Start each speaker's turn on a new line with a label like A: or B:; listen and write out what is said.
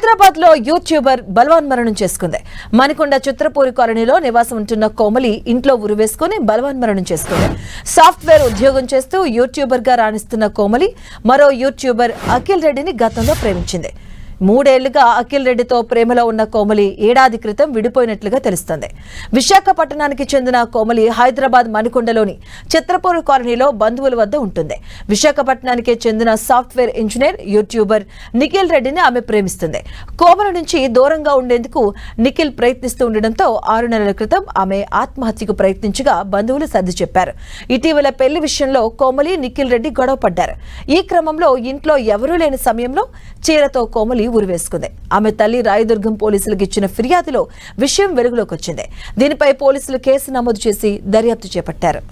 A: హైదరాబాద్ లో యూట్యూబర్ బలవన్ మరణం చేసుకుంది. మణికొండ చిత్రపూరి కాలనీలో నివాసం ఉంటున్న కోమలి ఇంట్లో ఉరివేసుకుని బలవన్ మరణం చేసుకుంది. సాఫ్ట్వేర్ ఉద్యోగం చేస్తూ యూట్యూబర్ గా రాణిస్తున్న కోమలి మరో యూట్యూబర్ అఖిల్ రెడ్డిని గతంలో ప్రేమించింది. 3 ఏళ్లుగా అఖిల్ రెడ్డితో ప్రేమలో ఉన్న కోమలి ఏడాది క్రితం విడిపోయినట్లుగా తెలుస్తోంది. విశాఖపట్నానికి చెందిన కోమలి హైదరాబాద్ మణికొండలోని చిత్రపూరి కాలనీలో బంధువుల వద్ద ఉంటుంది. విశాఖపట్నానికి చెందిన సాఫ్ట్వేర్ ఇంజనీర్ యూట్యూబర్ నిఖిల్ రెడ్డిని ఆమె ప్రేమిస్తుంది. కోమలి నుంచి దూరంగా ఉండేందుకు నిఖిల్ ప్రయత్నిస్తూ ఉండడంతో 6 నెలల క్రితం ఆమె ఆత్మహత్యకు ప్రయత్నించగా బంధువులు సర్ది చెప్పారు. ఇటీవల పెళ్లి విషయంలో కోమలి నిఖిల్ రెడ్డి గొడవ పడ్డారు. ఈ క్రమంలో ఇంట్లో ఎవరూ లేని సమయంలో చీరతో కోమలి ఉరివేసుకుంది. ఆమె తల్లి రాయదుర్గం పోలీసులకు ఇచ్చిన ఫిర్యాదులో విషయం వెలుగులోకి వచ్చింది. దీనిపై పోలీసులు కేసు నమోదు చేసి దర్యాప్తు చేపట్టారు.